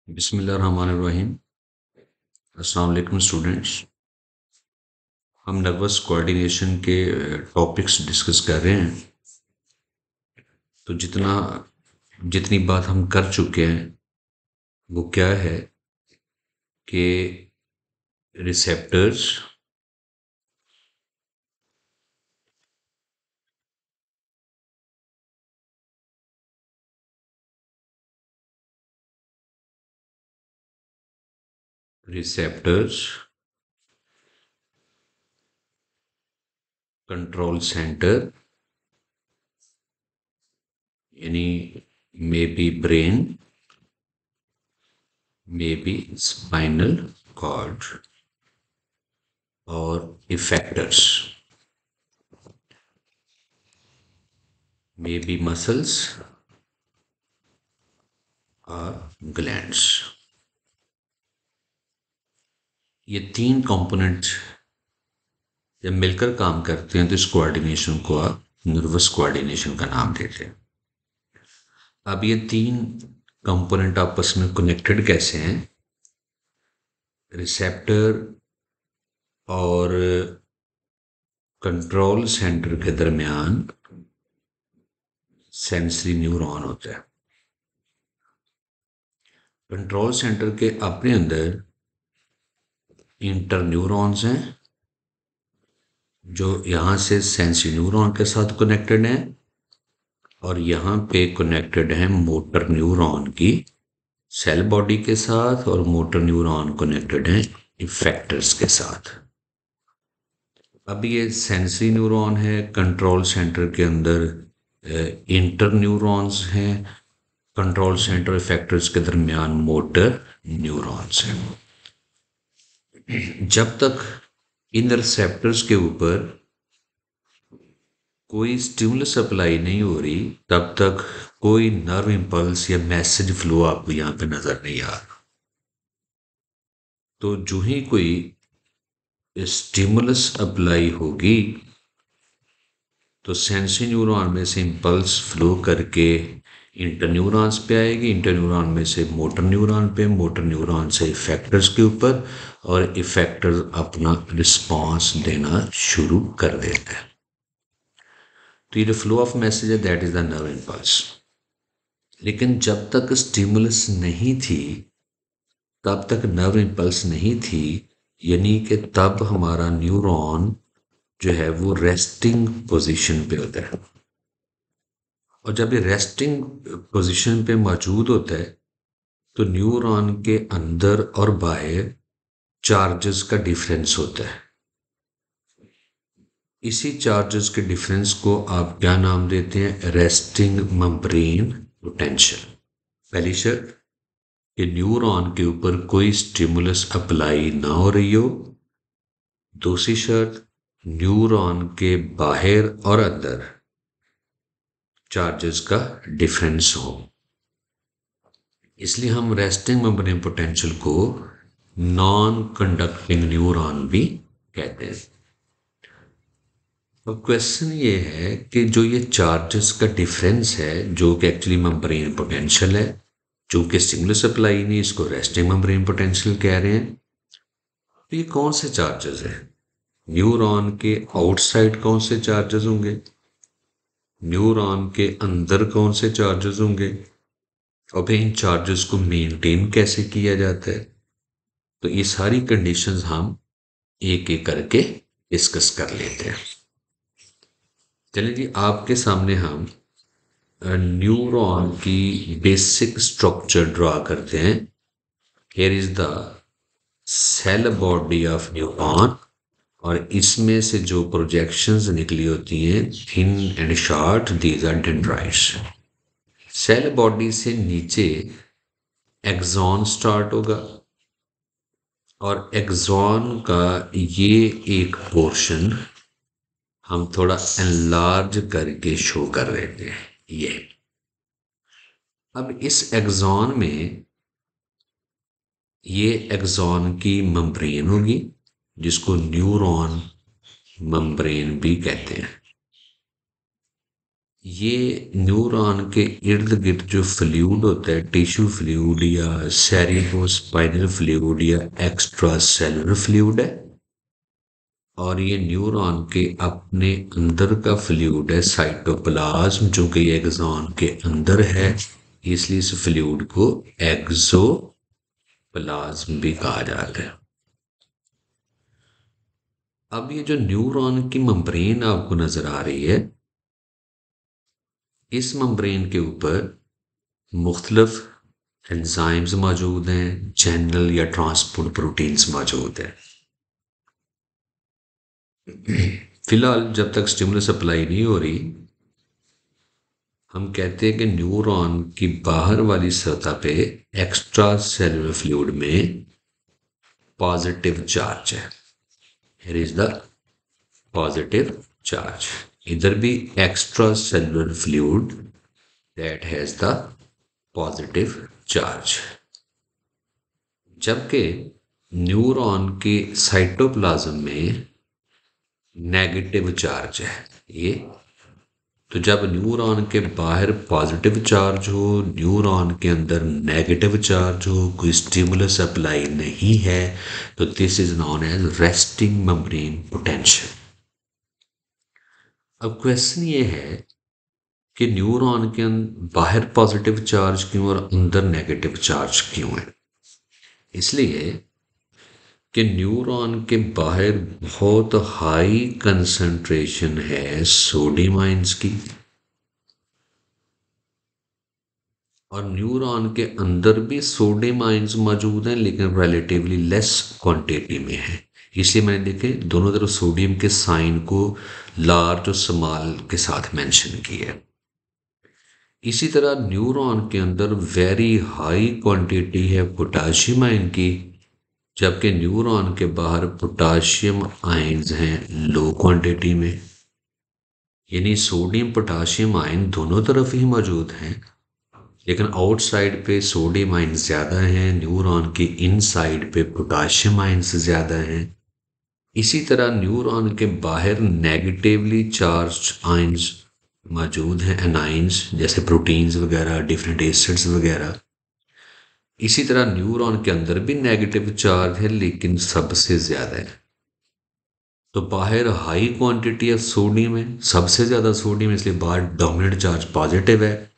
बिस्मिल्लाहिर्रहमानिर्रहीम। अस्सलाम वालेकुम स्टूडेंट्स। हम नर्वस कोऑर्डिनेशन के टॉपिक्स डिस्कस कर रहे हैं। तो जितनी बात हम कर चुके हैं वो क्या है कि रिसेप्टर्स, रिसेप्टर्स, कंट्रोल सेंटर यानी may be brain, may be spinal cord और इफेक्टर्स मे बी मसल्स और ग्लैंड्स। ये तीन कंपोनेंट जब मिलकर काम करते हैं तो इस कोऑर्डिनेशन को आप नर्वस कोऑर्डिनेशन का नाम देते हैं। अब ये तीन कंपोनेंट आपस में कनेक्टेड कैसे हैं? रिसेप्टर और कंट्रोल सेंटर के दरमियान सेंसरी न्यूरॉन होता है। कंट्रोल सेंटर के अपने अंदर इंटर न्यूरॉन्स हैं जो यहाँ से सेंसरी न्यूरॉन के साथ कनेक्टेड हैं और यहाँ पे कनेक्टेड है मोटर न्यूरॉन की सेल बॉडी के साथ और मोटर न्यूरॉन कनेक्टेड हैं इफेक्टर्स के साथ। अब ये सेंसरी न्यूरॉन है, कंट्रोल सेंटर के अंदर इंटर न्यूरॉन्स हैं, कंट्रोल सेंटर इफेक्टर्स के दरमियान मोटर न्यूरॉन्स हैं। जब तक इन रिसेप्टर्स के ऊपर कोई स्टिमुलस अप्लाई नहीं हो रही तब तक कोई नर्व इंपल्स या मैसेज फ्लो आपको यहाँ पे नजर नहीं आ रहा। तो जो ही कोई स्टिमुलस अप्लाई होगी तो सेंसरी न्यूरॉन में से इंपल्स फ्लो करके इंटरन्यूरॉन्स पे आएगी, इंटरन्यूरॉन में से मोटर न्यूरॉन पे, मोटर न्यूरॉन से इफेक्टर्स के ऊपर और इफेक्टर्स अपना रिस्पॉन्स देना शुरू कर देते हैं। तो ये फ्लो ऑफ मैसेज है, that is the nerve impulse. लेकिन जब तक स्टिमुलस नहीं थी तब तक नर्व इंपल्स नहीं थी, यानी कि तब हमारा न्यूरॉन जो है वो रेस्टिंग पोजीशन पे होता है। और जब ये रेस्टिंग पोजीशन पे मौजूद होता है तो न्यूरॉन के अंदर और बाहर चार्जेस का डिफरेंस होता है। इसी चार्जेस के डिफरेंस को आप क्या नाम देते हैं? Resting membrane potential. पहली शर्त कि न्यूरॉन के ऊपर कोई स्टिमुलस अप्लाई ना हो रही हो। दूसरी शर्त, न्यूरॉन के बाहर और अंदर चार्जेस का डिफरेंस हो। इसलिए हम रेस्टिंग मेम्ब्रेन पोटेंशियल को नॉन कंडक्टिंग न्यूरॉन भी कहते हैं। अब क्वेश्चन ये है कि जो ये चार्जेस का डिफरेंस है जो कि एक्चुअली मेम्ब्रेन पोटेंशियल है, चूंकि स्टिमुलस अप्लाई नहीं, इसको रेस्टिंग मेम्ब्रेन पोटेंशियल कह रहे हैं। तो ये कौन से चार्जेस है? न्यूरॉन के आउटसाइड कौन से चार्जेस होंगे, न्यूरॉन के अंदर कौन से चार्जेस होंगे, और फिर इन चार्जेस को मेंटेन कैसे किया जाता है। तो ये सारी कंडीशंस हम एक एक करके डिस्कस कर लेते हैं। चलिए जी, आपके सामने हम न्यूरॉन की बेसिक स्ट्रक्चर ड्रॉ करते हैं। Here is the cell body of neuron और इसमें से जो प्रोजेक्शंस निकली होती हैं thin and short, these are dendrites. Cell body से नीचे एक्सॉन स्टार्ट होगा और एक्सॉन का ये एक पोर्शन हम थोड़ा एनलार्ज करके शो कर रहे थे। ये अब इस एक्सॉन में ये एक्सॉन की मेम्ब्रेन होगी जिसको न्यूरॉन मेम्ब्रेन भी कहते हैं। ये न्यूरॉन के इर्द गिर्द जो फ्लूइड होता है, टिश्यू फ्लूइड या सेरिब्रोस्पाइनल फ्लूइड या एक्स्ट्रा सेलुलर फ्लूइड है, और ये न्यूरॉन के अपने अंदर का फ्लूइड है साइटोप्लाज्म, जो कि एक्सॉन के अंदर है, इसलिए इस फ्लूइड को एक्सोप्लाज्म भी कहा जाता है। अब ये जो न्यूरॉन की मेम्ब्रेन आपको नजर आ रही है, इस मेम्ब्रेन के ऊपर मुख्तलिफ एंजाइम्स मौजूद हैं, चैनल या ट्रांसपोर्ट प्रोटीन्स मौजूद हैं। फिलहाल जब तक स्टिमुलस अप्लाई नहीं हो रही, हम कहते हैं कि न्यूरॉन की बाहर वाली सतह पे एक्स्ट्रा सेलुलर फ्लूइड में पॉजिटिव चार्ज है। Here is the positive charge. इधर भी extra cellular fluid that has the positive charge, जबकि न्यूरॉन के साइटोप्लाज्म में नेगेटिव चार्ज है। ये तो जब न्यूरॉन के बाहर पॉजिटिव चार्ज हो, न्यूरॉन के अंदर नेगेटिव चार्ज हो, कोई स्टिमुलस अप्लाई नहीं है, तो this is known as resting membrane potential. अब क्वेश्चन ये है कि न्यूरॉन के बाहर पॉजिटिव चार्ज क्यों और अंदर नेगेटिव चार्ज क्यों है? इसलिए कि न्यूरॉन के बाहर बहुत हाई कंसंट्रेशन है सोडियम आयंस की, और न्यूरॉन के अंदर भी सोडियम आयंस मौजूद हैं, लेकिन रिलेटिवली लेस क्वांटिटी में है। इसलिए मैंने देखे दोनों तरफ सोडियम के साइन को लार्ज और स्मॉल के साथ मेंशन किया है। इसी तरह न्यूरॉन के अंदर वेरी हाई क्वांटिटी है पोटाशियम आयन की, जबकि न्यूरॉन के बाहर पोटाशियम आयंस हैं लो क्वांटिटी में। यानी सोडियम पोटाशियम आयन दोनों तरफ ही मौजूद हैं, लेकिन आउटसाइड पे सोडियम आयन ज़्यादा हैं, न्यूरॉन के इनसाइड पे पोटाशियम आयंस ज़्यादा हैं। इसी तरह न्यूरॉन के बाहर नेगेटिवली चार्ज आयंस मौजूद हैं, एनाइंस, जैसे प्रोटीन्स वगैरह, डिफरेंट एसिड्स वगैरह। इसी तरह न्यूरॉन के अंदर भी नेगेटिव चार्ज है, लेकिन सबसे ज़्यादा है। तो बाहर हाई क्वांटिटी ऑफ सोडियम है, सबसे ज़्यादा सोडियम, इसलिए बाहर डोमिनेंट चार्ज पॉजिटिव है,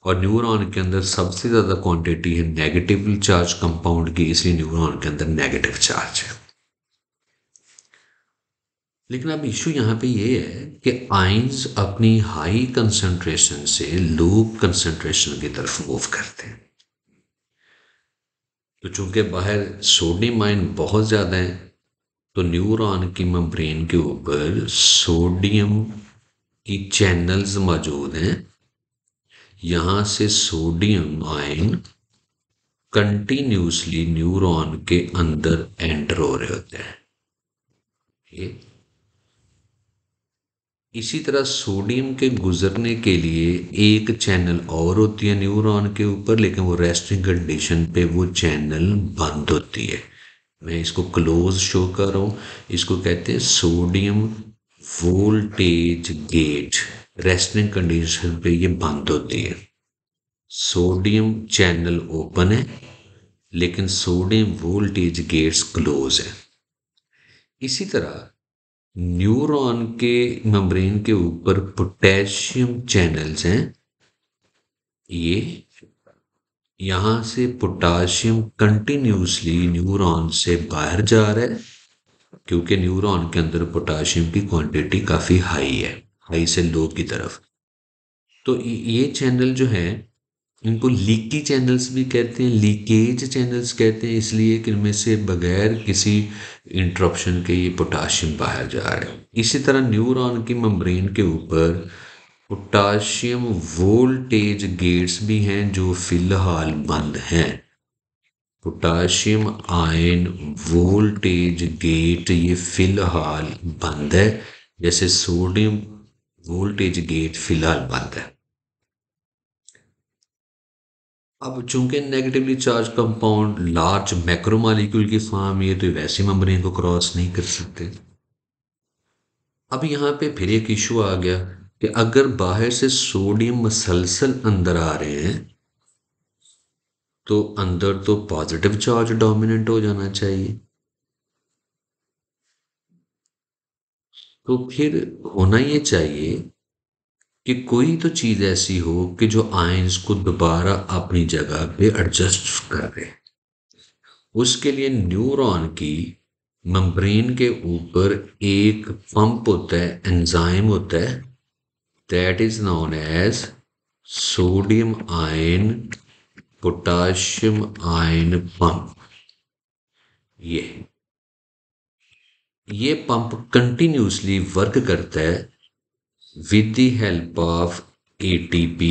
और न्यूरॉन के अंदर सबसे ज़्यादा क्वांटिटी है नेगेटिव चार्ज कंपाउंड की, इसलिए न्यूरॉन के अंदर नेगेटिव चार्ज है। लेकिन अब इशू यहाँ पे ये है कि आयंस अपनी हाई कंसंट्रेशन से लो कंसंट्रेशन की तरफ मूव करते हैं। तो चूंकि बाहर सोडियम आयन बहुत ज़्यादा है, तो न्यूरॉन की मेम्ब्रेन के ऊपर सोडियम की चैनल्स मौजूद हैं। यहाँ से सोडियम आयन कंटिन्यूसली न्यूरॉन के अंदर एंटर हो रहे होते हैं। इसी तरह सोडियम के गुजरने के लिए एक चैनल और होती है न्यूरॉन के ऊपर, लेकिन वो रेस्टिंग कंडीशन पे वो चैनल बंद होती है। मैं इसको क्लोज शो कर रहा हूँ। इसको कहते हैं sodium voltage gate. Resting condition पे ये बंद होती है। सोडियम चैनल ओपन है, लेकिन सोडियम वोल्टेज गेट्स क्लोज है। इसी तरह न्यूरॉन के मेम्ब्रेन के ऊपर पोटेशियम चैनल्स हैं। ये यहां से पोटाशियम कंटिन्यूसली न्यूरॉन से बाहर जा रहा है, क्योंकि न्यूरॉन के अंदर पोटाशियम की क्वांटिटी काफ़ी हाई है, हाई से लो की तरफ। तो ये चैनल जो है, इनको लीकी चैनल्स भी कहते हैं, लीकेज चैनल्स कहते हैं, इसलिए कि इनमें से बगैर किसी इंटरप्शन के ये पोटाशियम बाहर जा रहा है। इसी तरह न्यूरॉन की मेम्ब्रेन के ऊपर पोटाशियम वोल्टेज गेट्स भी हैं, जो फिलहाल बंद हैं। पोटाशियम आयन वोल्टेज गेट ये फिलहाल बंद है, जैसे सोडियम वोल्टेज गेट फिलहाल बंद है। अब चूंकि negatively charge compound large macromolecule की फॉर्म, ये तो वैसे मेम्ब्रेन को क्रॉस नहीं कर सकते। अब यहाँ पे फिर एक इशू आ गया कि अगर बाहर से सोडियम मसलसल अंदर आ रहे हैं तो अंदर तो पॉजिटिव चार्ज डोमिनेंट हो जाना चाहिए। तो फिर होना ये चाहिए कि कोई तो चीज ऐसी हो कि जो आयंस को दोबारा अपनी जगह पे एडजस्ट कर दे। उसके लिए न्यूरॉन की मेम्ब्रेन के ऊपर एक पंप होता है, एंजाइम होता है, that is known as sodium ion potassium ion pump. ये ये पंप कंटिन्यूसली वर्क करता है with the help of ATP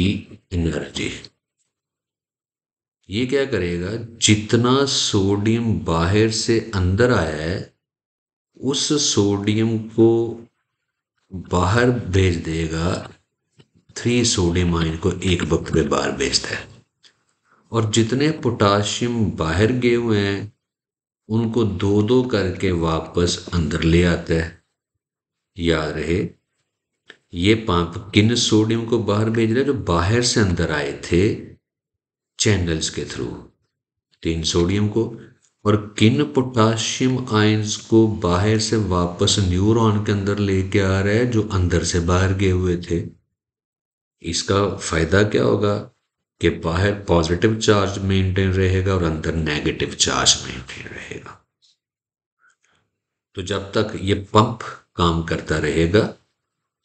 energy. ये क्या करेगा, जितना सोडियम बाहर से अंदर आया है उस सोडियम को बाहर भेज देगा। 3 सोडियम आयन को एक वक्त में बाहर भेजता है। और जितने पोटाशियम बाहर गए हुए हैं उनको दो दो करके वापस अंदर ले आता है। याद रहे, ये पंप किन सोडियम को बाहर भेज रहा है, जो बाहर से अंदर आए थे चैनल्स के थ्रू, 3 सोडियम को। और किन पोटाशियम आयंस को बाहर से वापस न्यूरॉन के अंदर लेके आ रहा है, जो अंदर से बाहर गए हुए थे। इसका फायदा क्या होगा कि बाहर पॉजिटिव चार्ज मेंटेन रहेगा और अंदर नेगेटिव चार्ज मेंटेन रहेगा। तो जब तक ये पंप काम करता रहेगा,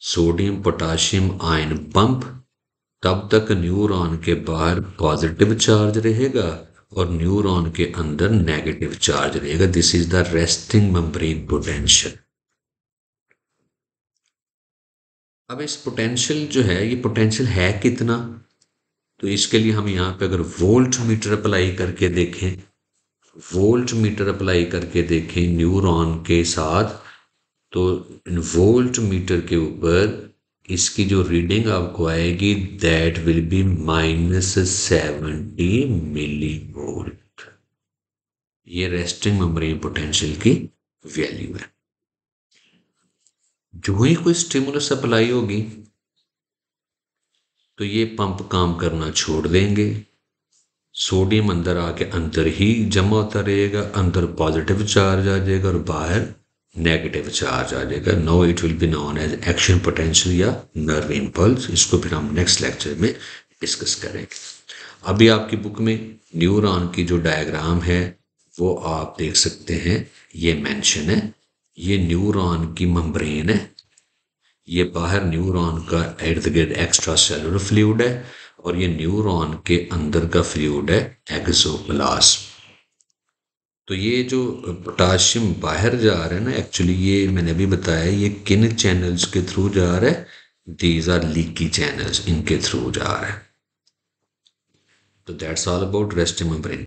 सोडियम पोटाशियम आयन पंप, तब तक न्यूरॉन के बाहर पॉजिटिव चार्ज रहेगा और न्यूरॉन के अंदर नेगेटिव चार्ज रहेगा। This is the resting membrane potential. अब इस पोटेंशियल जो है, ये पोटेंशियल है कितना, तो इसके लिए हम यहाँ पे अगर वोल्ट मीटर अप्लाई करके देखें, वोल्ट मीटर अप्लाई करके देखें न्यूरॉन के साथ, तो वोल्ट मीटर के ऊपर इसकी जो रीडिंग आपको आएगी that will be -70 millivolt. ये रेस्टिंग मेम्ब्रेन पोटेंशियल की वैल्यू है। जो ही कोई स्टिमुलस अप्लाई होगी तो ये पंप काम करना छोड़ देंगे। सोडियम अंदर आके अंदर ही जमा होता रहेगा, अंदर पॉजिटिव चार्ज आ जाएगा और बाहर नेगेटिव चार्ज आ जाएगा। No it will be known as action potential या नर्व इम्पल्स। इसको फिर हम नेक्स्ट लेक्चर में डिस्कस करेंगे। अभी आपकी बुक में न्यूरॉन की जो डायग्राम है वो आप देख सकते हैं, ये मेंशन है। ये न्यूरॉन की मेम्ब्रेन है, ये बाहर न्यूरॉन का इर्द गिर्द एक्स्ट्रा सेलुलर फ्लूइड है और ये न्यूरॉन के अंदर का फ्लूइड है एक्सोप्लाज्म। तो ये जो पोटाशियम बाहर जा रहा है ना, एक्चुअली ये मैंने अभी बताया ये किन चैनल्स के थ्रू जा रहा है, दीज आर लीकी चैनल्स, इनके थ्रू जा रहा है। तो that's all about resting membrane.